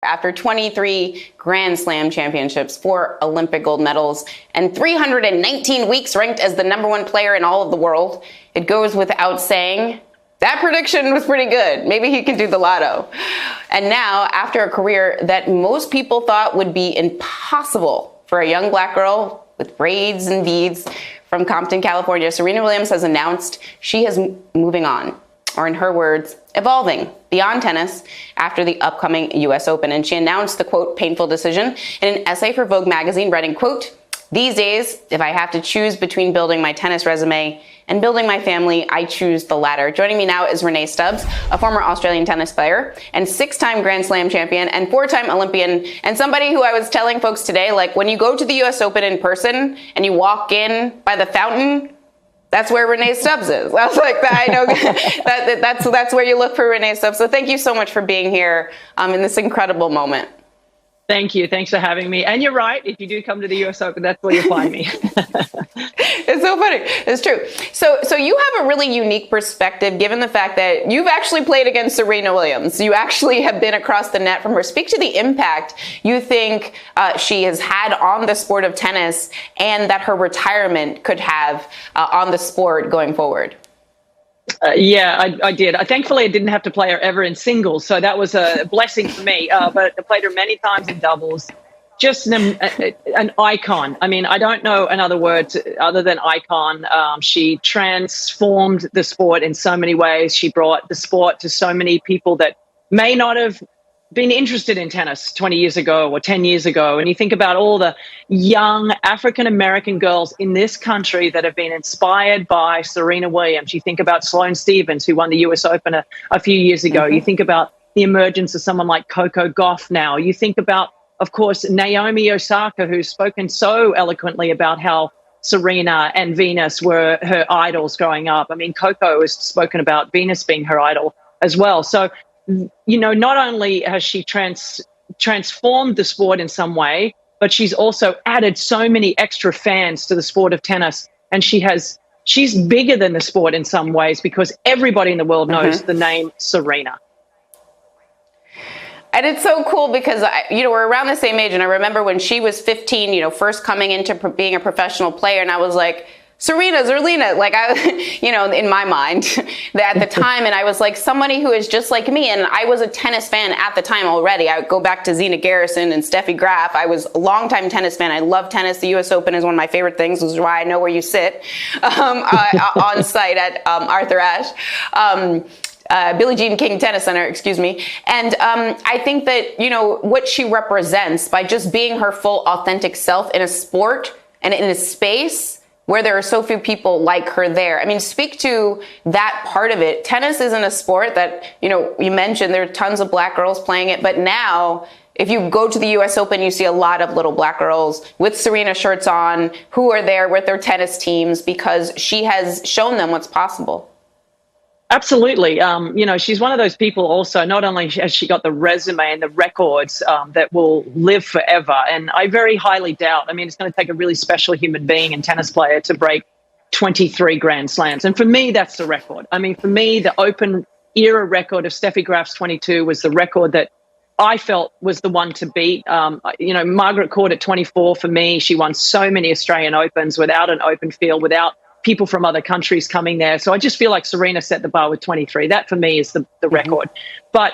after 23 Grand Slam championships, 4 Olympic gold medals, and 319 weeks ranked as the #1 player in all of the world. It goes without saying, that prediction was pretty good. Maybe he can do the lotto. And now, after a career that most people thought would be impossible for a young black girl with braids and beads from Compton, California, Serena Williams has announced she is moving on, or in her words, evolving beyond tennis after the upcoming U.S. Open. And she announced the, quote, painful decision in an essay for Vogue magazine, writing, quote, "These days, if I have to choose between building my tennis resume and building my family, I choose the latter." Joining me now is Rennae Stubbs, a former Australian tennis player and 6-time Grand Slam champion and 4-time Olympian, and somebody who I was telling folks today, like, when you go to the U.S. Open in person and you walk in by the fountain, that's where Rennae Stubbs is. I was like, I know that's where you look for Rennae Stubbs. So thank you so much for being here in this incredible moment. Thank you. Thanks for having me. And you're right. If you do come to the U.S. Open, that's where you'll find me. It's so funny. It's true. So you have a really unique perspective, given the fact that you've actually played against Serena Williams. You actually have been across the net from her. Speak to the impact you think she has had on the sport of tennis, and that her retirement could have on the sport going forward. Yeah, I did. Thankfully, I didn't have to play her ever in singles, so that was a blessing for me. But I played her many times in doubles. Just an icon. I mean, I don't know another word other than icon. She transformed the sport in so many ways. She brought the sport to so many people that may not have been interested in tennis 20 years ago or 10 years ago. And you think about all the young African-American girls in this country that have been inspired by Serena Williams. You think about Sloane Stephens, who won the US Open a few years ago. Mm-hmm. You think about the emergence of someone like Coco Gauff now. You think about, of course, Naomi Osaka, who's spoken so eloquently about how Serena and Venus were her idols growing up. I mean, Coco has spoken about Venus being her idol as well. So, you know, not only has she transformed the sport in some way, but she's also added so many extra fans to the sport of tennis. And she's bigger than the sport in some ways, because everybody in the world knows the name Serena. And it's so cool because, we're around the same age. And I remember when she was 15, first coming into being a professional player. And I was like, Zerlina, like in my mind at the time. And I was like, somebody who is just like me. And I was a tennis fan at the time already. I would go back to Zina Garrison and Steffi Graf. I was a longtime tennis fan. I love tennis. The U.S. Open is one of my favorite things, which is why I know where you sit on site at Arthur Ashe. Billie Jean King Tennis Center, excuse me. And I think that, what she represents by just being her full authentic self in a sport and in a space where there are so few people like her there. I mean, speak to that part of it. Tennis isn't a sport that, you mentioned there are tons of black girls playing it, but now if you go to the U.S. Open, you see a lot of little black girls with Serena shirts on who are there with their tennis teams because she has shown them what's possible. Absolutely. She's one of those people also, not only has she got the resume and the records that will live forever, and I very highly doubt, it's going to take a really special human being and tennis player to break 23 Grand Slams. And for me, that's the record. For me, the Open era record of Steffi Graf's 22 was the record that I felt was the one to beat. Margaret Court at 24, for me, she won so many Australian Opens without an open field, without people from other countries coming there. So I just feel like Serena set the bar with 23. That for me is the record. But,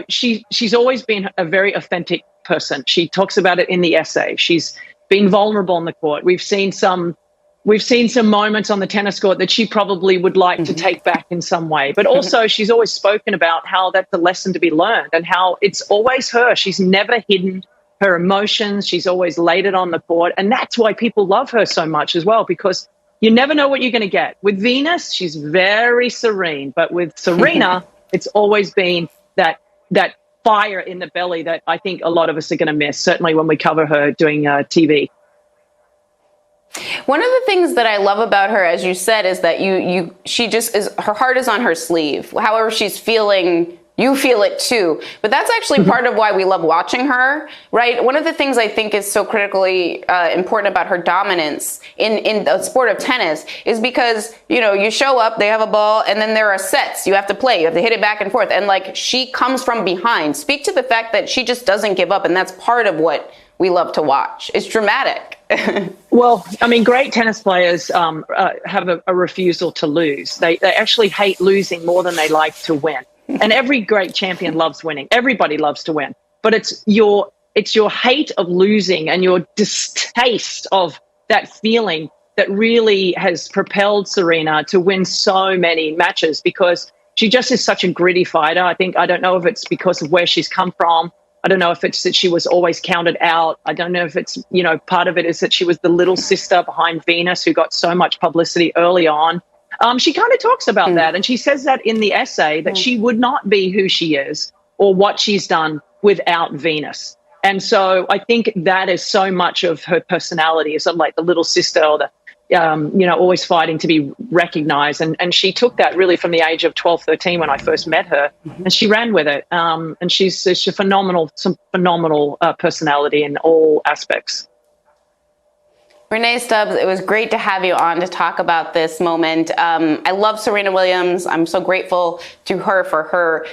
she's always been a very authentic person. She talks about it in the essay. She's been vulnerable on the court. We've seen some moments on the tennis court that she probably would like to take back in some way. But also she's always spoken about how that's a lesson to be learned and how it's always her. She's never hidden her emotions. She's always laid it on the court. And that's why people love her so much as well, because you never know what you're going to get. With Venus, she's very serene. But with Serena, it's always been that fire in the belly that I think a lot of us are going to miss, certainly when we cover her doing TV. One of the things that I love about her, as you said, is that she just is, her heart is on her sleeve. However she's feeling You feel it too. But that's actually part of why we love watching her, right? One of the things I think is so critically important about her dominance in the sport of tennis is because, you know, you show up, they have a ball, and then there are sets you have to play. You have to hit it back and forth. And like, she comes from behind. Speak to the fact that she just doesn't give up. And that's part of what we love to watch. It's dramatic. Well, I mean, great tennis players have a refusal to lose. They actually hate losing more than they like to win. And every great champion loves winning. Everybody loves to win. But it's your hate of losing and your distaste of that feeling that really has propelled Serena to win so many matches, because she just is such a gritty fighter. I don't know if it's because of where she's come from. I don't know if it's that she was always counted out. I don't know if it's, you know, part of it is that she was the little sister behind Venus who got so much publicity early on. She kind of talks about that, and she says that in the essay, that she would not be who she is or what she's done without Venus. And so I think that is so much of her personality, is like the little sister or the, you know, always fighting to be recognized. And she took that really from the age of 12, 13 when I first met her, and she ran with it. And she's a phenomenal personality in all aspects. Rennae Stubbs, it was great to have you on to talk about this moment. I love Serena Williams. I'm so grateful to her for her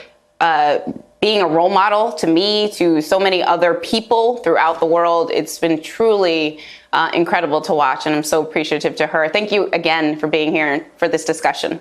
being a role model to me, to so many other people throughout the world. It's been truly incredible to watch, and I'm so appreciative to her. Thank you again for being here for this discussion.